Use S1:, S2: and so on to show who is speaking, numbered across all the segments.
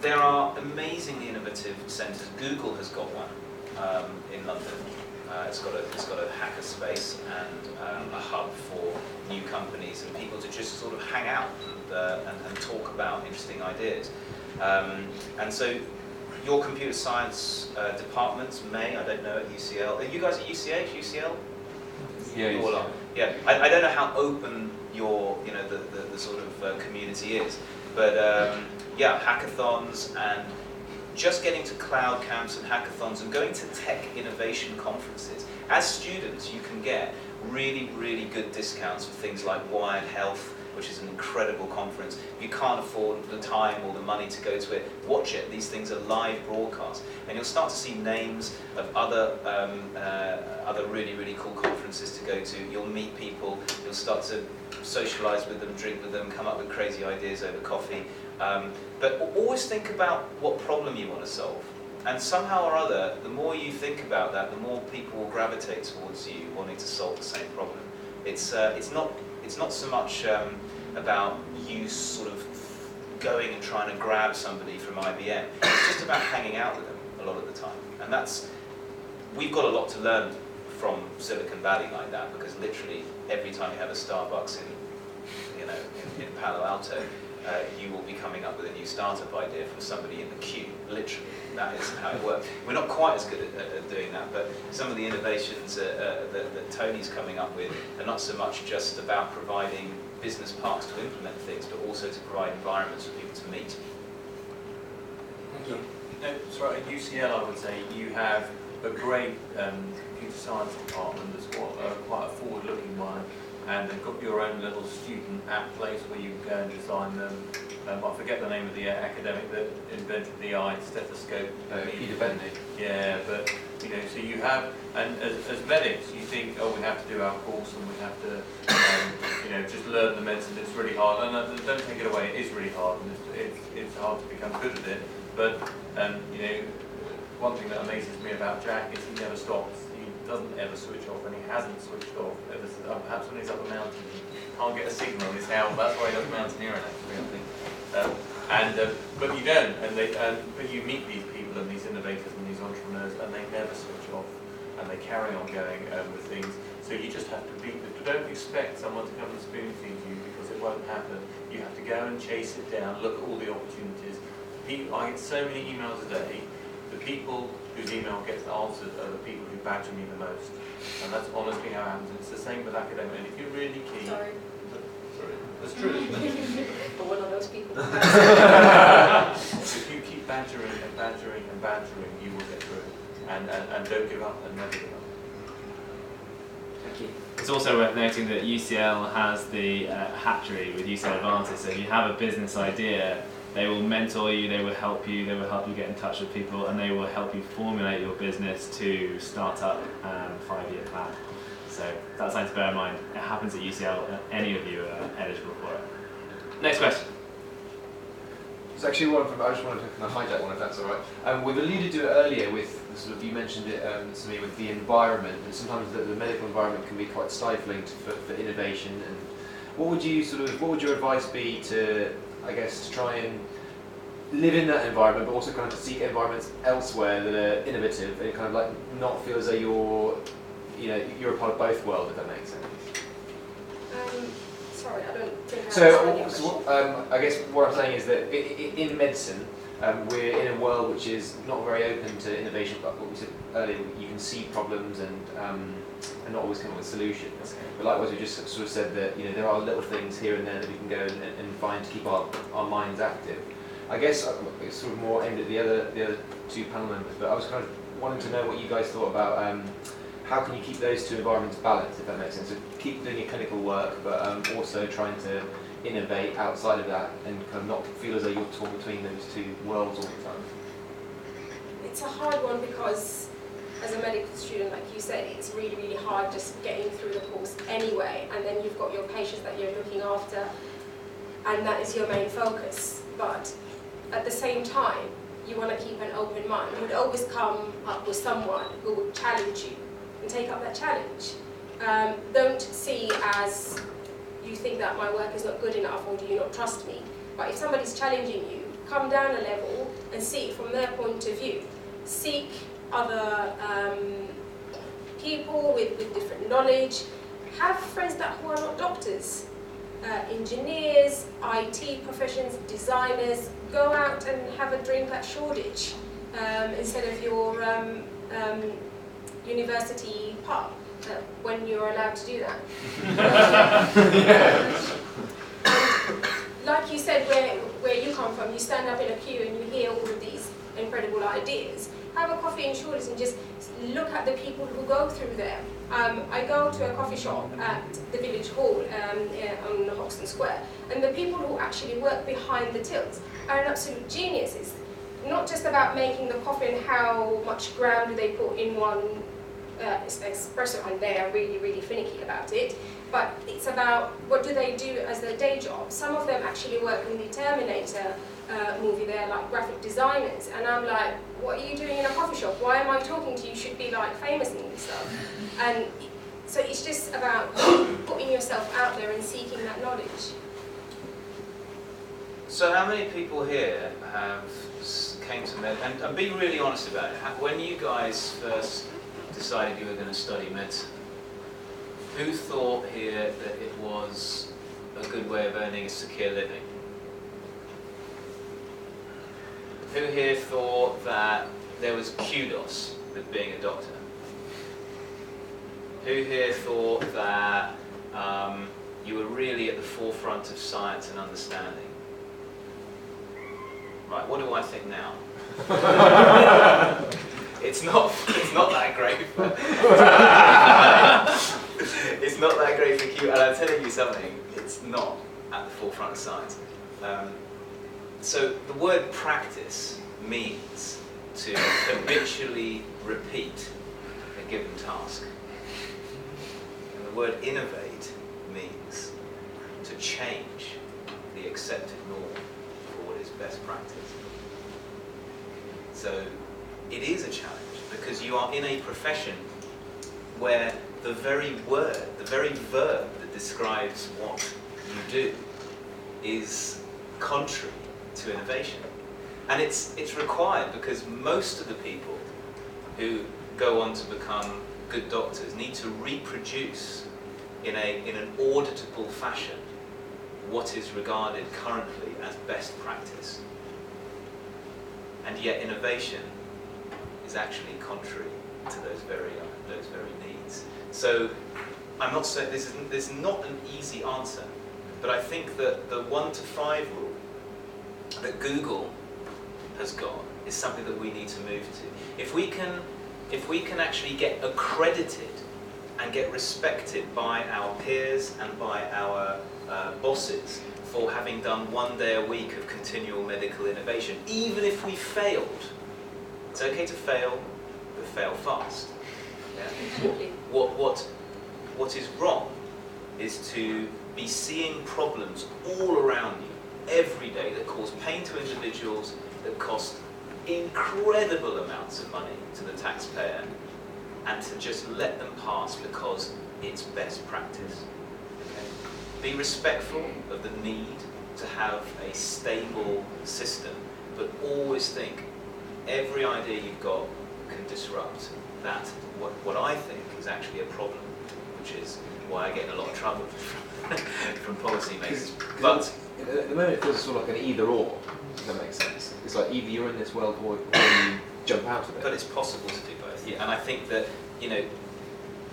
S1: there are amazingly innovative centres. Google has got one in London. It's got a hacker space and a hub for new companies and people to just sort of hang out and talk about interesting ideas. And so your computer science departments may, I don't know, at UCL. Are you guys at UCH, UCL?
S2: Yeah,
S1: you all are. Yeah. I don't know how open your, the sort of community is, but yeah, hackathons and just getting to cloud camps and hackathons and going to tech innovation conferences. As students, you can get really, really good discounts for things like Wired Health, which is an incredible conference. If you can't afford the time or the money to go to it, watch it. These things are live broadcasts. And you'll start to see names of other really, really cool conferences to go to. You'll meet people, you'll start to socialize with them, drink with them, come up with crazy ideas over coffee. But always think about what problem you want to solve. And somehow or other, the more you think about that, the more people will gravitate towards you wanting to solve the same problem. It's not so much about you sort of going and trying to grab somebody from IBM. It's just about hanging out with them a lot of the time. And we've got a lot to learn from Silicon Valley like that, because literally every time you have a Starbucks in Palo Alto, you will be coming up with a new startup idea from somebody in the queue, literally. That is how it works. We're not quite as good at doing that, but some of the innovations that Tony's coming up with are not so much just about providing business parks to implement things, but also to provide environments for people to meet.
S2: Thank you. No, sorry, at UCL I would say you have a great computer science department that's quite a forward-looking one, and they've got your own little student app place where you can go and design them. I forget the name of the academic that invented the stethoscope.
S3: Peter Bentley.
S2: Yeah, but so you have, and as medics, you think, oh, we have to do our course and we have to, just learn the medicine. It's really hard, and don't take it away. It is really hard, and it's hard to become good at it. But one thing that amazes me about Jack is he never stops. He doesn't ever switch off, and he hasn't switched off ever since. Perhaps when he's up a mountain, he can't get a signal on his helmet. That's why he does mountaineering, actually, I think. But you don't, but you meet these people and these innovators and these entrepreneurs, and they never switch off, and they carry on going with things. So you just have to don't expect someone to come and spoon feed you, because it won't happen. You have to go and chase it down, look at all the opportunities. I get so many emails a day. The people whose email gets answered are the people who badger me the most, and that's honestly how it happens. It's the same with academic. And if you're really keen, sorry, that's true, isn't it?
S4: But one of those people.
S2: If you keep badgering and badgering and badgering, you will get through. And don't give up and never give up.
S5: Thank you. It's also worth noting that UCL has the hatchery with UCL Advantage. So if you have a business idea, they will mentor you, they will help you get in touch with people, and they will help you formulate your business to start up 5-year plan. So that's something to bear in mind. It happens at UCL, and any of you are eligible for it. Next question.
S3: It's actually one from, I just wanted to kind of hijack one, if that's all right. We've alluded to it earlier with, sort of, you mentioned it to me with the environment, and sometimes the medical environment can be quite stifling for innovation. And what would your advice be to, I guess, to try and live in that environment, but also kind of to seek environments elsewhere that are innovative, and kind of like not feel as though you're a part of both worlds, if that makes sense?
S4: Sorry, I don't think I
S3: I guess what I'm saying is that in medicine, we're in a world which is not very open to innovation, but what we said earlier, you can see problems and not always come up with solutions. But likewise, we just sort of said that there are little things here and there that we can go and find to keep our minds active. I guess it's sort of more aimed at the other two panel members, but I was kind of wanting to know what you guys thought about how can you keep those two environments balanced, if that makes sense. So keep doing your clinical work, but also trying to innovate outside of that, and kind of not feel as though you're torn between those two worlds all the time.
S4: It's a hard one because as a medical student, like you said, it's really, really hard just getting through the course anyway, and then you've got your patients that you're looking after, and that is your main focus. But at the same time, you want to keep an open mind. You would always come up with someone who would challenge you and take up that challenge. Don't see as you think that my work is not good enough or do you not trust me. But if somebody's challenging you, come down a level and see it from their point of view. Seek other people with different knowledge. Have friends who are not doctors, engineers, IT professions, designers. Go out and have a drink at Shoreditch instead of your university pub when you're allowed to do that. Like you said, where you come from, you stand up in a queue and you hear all of these incredible ideas. Have a coffee in Shoreditch and just look at the people who go through there. I go to a coffee shop at the Village Hall on Hoxton Square, and the people who actually work behind the tills are absolute geniuses. Not just about making the coffee and how much ground do they put in one espresso, and they are really, really finicky about it, but it's about what do they do as their day job. Some of them actually work in the Terminator movie. They're like graphic designers, and I'm like, what are you doing in a coffee shop? Why am I talking to you? You should be like famous in this stuff. And so it's just about putting yourself out there and seeking that knowledge.
S1: So how many people here have came to med, and be really honest about it, when you guys first decided you were going to study medicine, who thought here that it was a good way of earning a secure living? Who here thought that there was kudos with being a doctor? Who here thought that you were really at the forefront of science and understanding? Right, what do I think now? It's not that great. It's not that great for Q, and I'm telling you something, it's not at the forefront of science. So the word practice means to habitually repeat a given task. And the word innovate means to change the accepted norm for what is best practice. So it is a challenge because you are in a profession where the very word, the very verb that describes what you do is contrary to innovation. And it's required because most of the people who go on to become good doctors need to reproduce in an auditable fashion what is regarded currently as best practice. And yet innovation is actually contrary to those very needs. So I'm not saying this is not an easy answer, but I think that the 1 to 5 rule that Google has got is something that we need to move to. If we can actually get accredited and get respected by our peers and by our bosses for having done 1 day a week of continual medical innovation, even if we failed, it's okay to fail, but fail fast. Yeah? What is wrong is to be seeing problems all around you every day that cause pain to individuals, that cost incredible amounts of money to the taxpayer, and to just let them pass because it's best practice. Okay? Be respectful of the need to have a stable system, but always think every idea you've got can disrupt that, what I think is actually a problem, which is why I get in a lot of trouble from policymakers. But
S3: at the moment it feels sort of like an either or, if that makes sense. It's like either you're in this world or you jump out of it.
S1: But it's possible to do both. Yeah. And I think that,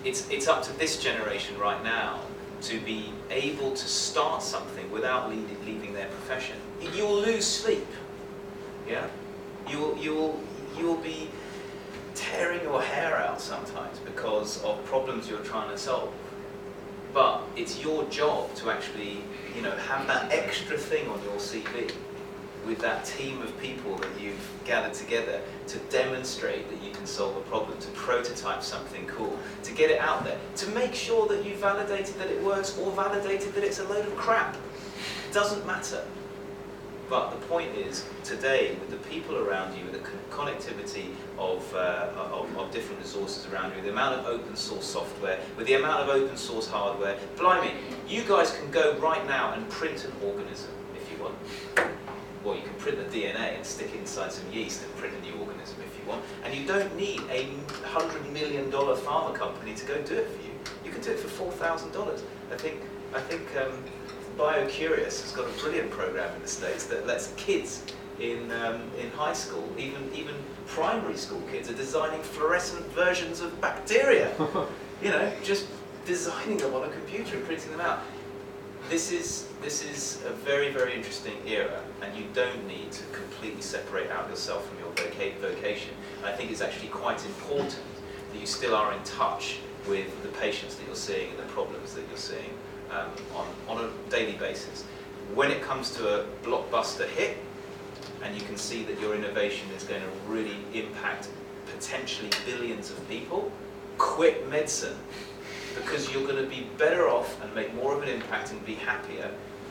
S1: it's up to this generation right now to be able to start something without leaving their profession. You'll lose sleep. Yeah? You'll be tearing your hair out sometimes because of problems you're trying to solve. But it's your job to actually, have that extra thing on your CV with that team of people that you've gathered together to demonstrate that you can solve a problem, to prototype something cool, to get it out there, to make sure that you validated that it works or validated that it's a load of crap. It doesn't matter. But the point is, today, with the people around you, with the connectivity of different resources around you, the amount of open source software, with the amount of open source hardware, blimey, you guys can go right now and print an organism if you want. well, you can print the DNA and stick it inside some yeast and print a new organism if you want. And you don't need a $100 million pharma company to go do it for you. You can do it for $4,000. I think BioCurious has got a brilliant program in the States that lets kids in high school, even primary school kids, are designing fluorescent versions of bacteria. You know, just designing them on a computer and printing them out. This is a very, very interesting era, and you don't need to completely separate out yourself from your vocation. And I think it's actually quite important that you still are in touch with the patients that you're seeing and the problems that you're seeing on a daily basis. When it comes to a blockbuster hit, and you can see that your innovation is going to really impact potentially billions of people, quit medicine, because you're going to be better off and make more of an impact and be happier